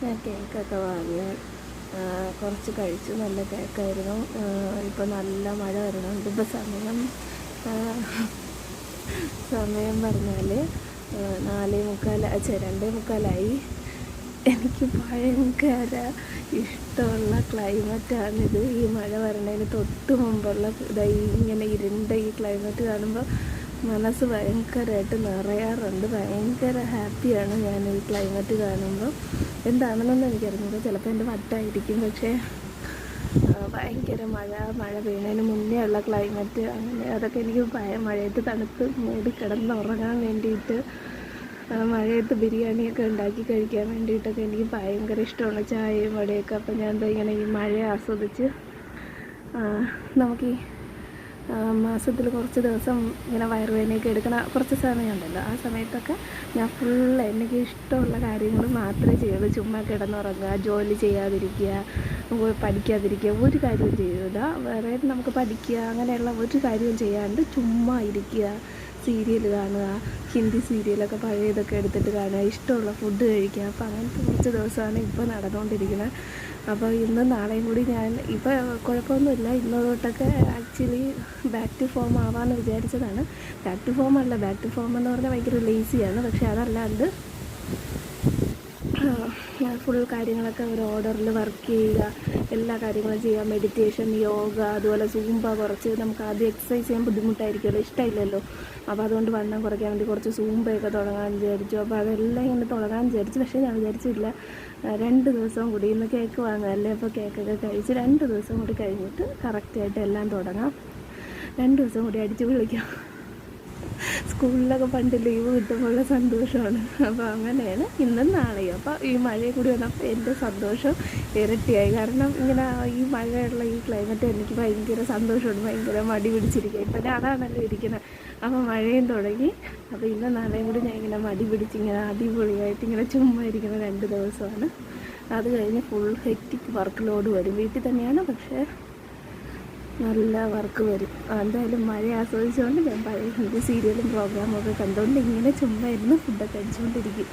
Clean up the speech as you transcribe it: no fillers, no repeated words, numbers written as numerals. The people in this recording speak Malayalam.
ഞാൻ കേക്കൊക്കെ വാങ്ങി കുറച്ച് കഴിച്ചു. നല്ല കേക്കായിരുന്നു. ഇപ്പോൾ നല്ല മഴ വരുന്നുണ്ട്. ഇപ്പോൾ സമയം പറഞ്ഞാൽ 4:45 2:45. എനിക്ക് ഭയങ്കര ഇഷ്ടമുള്ള ക്ലൈമറ്റാണിത്. ഈ മഴ വരണതിന് തൊട്ട് മുമ്പുള്ള ഇങ്ങനെ ഇരുണ്ട ഈ ക്ലൈമറ്റ് കാണുമ്പോൾ മനസ്സ് ഭയങ്കരമായിട്ട് നിറയാറുണ്ട്. ഭയങ്കര ഹാപ്പിയാണ് ഞാൻ ഈ ക്ലൈമറ്റ് കാണുമ്പോൾ. എന്താണെന്നൊന്നും എനിക്കറിഞ്ഞില്ല, ചിലപ്പോൾ എൻ്റെ വട്ടായിരിക്കും. പക്ഷേ ഭയങ്കര മഴ പെയ്യുന്നതിന് മുന്നേ ഉള്ള ക്ലൈമറ്റ് അങ്ങനെ അതൊക്കെ എനിക്ക് മഴയത്ത് തണുത്ത് മൂടി കിടന്നുറങ്ങാൻ വേണ്ടിയിട്ട്, മഴയത്ത് ബിരിയാണിയൊക്കെ ഉണ്ടാക്കി കഴിക്കാൻ വേണ്ടിയിട്ടൊക്കെ എനിക്ക് ഭയങ്കര ഇഷ്ടമാണ്, ചായയും വടയൊക്കെ. അപ്പം ഞാൻ എന്താ ഇങ്ങനെ ഈ മഴയെ ആസ്വദിച്ച് നമുക്ക് ഈ മാസത്തിൽ കുറച്ച് ദിവസം ഇങ്ങനെ വയറുവേദനയൊക്കെ എടുക്കണ കുറച്ച് സമയമുണ്ടല്ലോ, ആ സമയത്തൊക്കെ ഞാൻ എനിക്ക് ഇഷ്ടമുള്ള കാര്യങ്ങൾ മാത്രമേ ചെയ്യുള്ളൂ. ചുമ്മാ കിടന്നുറങ്ങുക, ജോലി ചെയ്യാതിരിക്കുക, പഠിക്കാതിരിക്കുക, ഒരു കാര്യവും ചെയ്യൂല. വേറെ നമുക്ക് പഠിക്കുക അങ്ങനെയുള്ള ഒരു കാര്യവും ചെയ്യാണ്ട് ചുമ്മാ ഇരിക്കുക, സീരിയൽ കാണുക, ഹിന്ദി സീരിയലൊക്കെ പഴയതൊക്കെ എടുത്തിട്ട് കാണുക, ഇഷ്ടമുള്ള ഫുഡ് കഴിക്കുക. അപ്പോൾ അങ്ങനത്തെ കുറച്ച് ദിവസമാണ് ഇപ്പോൾ നടന്നുകൊണ്ടിരിക്കുന്നത്. അപ്പോൾ ഇന്നും നാളെയും കൂടി ഞാൻ ഇപ്പോൾ കുഴപ്പമൊന്നുമില്ല. ഇന്ന് തൊട്ടൊക്കെ ആക്ച്വലി ബാക്ക് ടു ഫോം ആവാമെന്ന് വിചാരിച്ചതാണ്. ബാക്ക് ടു ഫോം എന്ന് പറഞ്ഞാൽ ഭയങ്കര ലേസിയാണ്. പക്ഷെ അതല്ലാണ്ട് ഫുൾ കാര്യങ്ങളൊക്കെ ഒരു ഓർഡറിൽ വർക്ക് ചെയ്യുക, എല്ലാ കാര്യങ്ങളും ചെയ്യുക, മെഡിറ്റേഷൻ, യോഗ, അതുപോലെ സൂംബ. കുറച്ച് നമുക്ക് ആദ്യം എക്സസൈസ് ചെയ്യാൻ ബുദ്ധിമുട്ടായിരിക്കുമല്ലോ, ഇഷ്ടമില്ലല്ലോ. അപ്പോൾ അതുകൊണ്ട് വണ്ണം കുറയ്ക്കാൻ വേണ്ടി കുറച്ച് സൂംബയൊക്കെ തുടങ്ങാൻ വിചാരിച്ചു. അപ്പോൾ അതെല്ലാം ഇങ്ങനെ തുടങ്ങാൻ വിചാരിച്ചു. പക്ഷേ ഞാൻ വിചാരിച്ചില്ല 2 ദിവസം കൂടി, ഇന്ന് കേക്ക് വാങ്ങുകയല്ലേ, അപ്പോൾ കേക്കൊക്കെ കഴിച്ച് 2 ദിവസം കൂടി കഴിഞ്ഞിട്ട് കറക്റ്റായിട്ട് എല്ലാം തുടങ്ങാം. 2 ദിവസം കൂടി അടിച്ചു വിളിക്കാം. സ്കൂളിലൊക്കെ പണ്ട് ലീവ് കിട്ടുമ്പോഴുള്ള സന്തോഷമാണ്. അപ്പോൾ അങ്ങനെയാണ് ഇന്നും നാളെയും. അപ്പോൾ ഈ മഴയും കൂടി വന്നപ്പോൾ എൻ്റെ സന്തോഷം ഇരട്ടിയായി. കാരണം ഇങ്ങനെ ഈ മഴയുള്ള ഈ ക്ലൈമറ്റ് എനിക്ക് ഭയങ്കര സന്തോഷമാണ്. ഭയങ്കര മടി പിടിച്ചിരിക്കുക. ഇപ്പം ഞാൻ അതാണല്ലോ ഇരിക്കുന്നത്. അപ്പോൾ മഴയും തുടങ്ങി. അപ്പോൾ ഇന്നും നാളെയും കൂടി ഞാൻ ഇങ്ങനെ മടി പിടിച്ചിങ്ങനെ അടിപൊളിയായിട്ട് ഇങ്ങനെ ചുമ്മാ ഇരിക്കുന്ന 2 ദിവസമാണ്. അത് കഴിഞ്ഞ് ഫുൾ ഹെക്റ്റിക് വർക്ക് ലോഡ് വരും. വീട്ടിൽ തന്നെയാണ്, പക്ഷേ നല്ല വർക്ക് വരും. എന്തായാലും മഴ ആസ്വദിച്ചുകൊണ്ട് ഞാൻ പഴയ ഹിന്ദി സീരിയലും പ്രോഗ്രാമും ഒക്കെ കണ്ടുകൊണ്ട് ഇങ്ങനെ ചുമ്മാ ഇരുന്ന് ഫുഡൊക്കെ കഴിച്ചുകൊണ്ടിരിക്കും.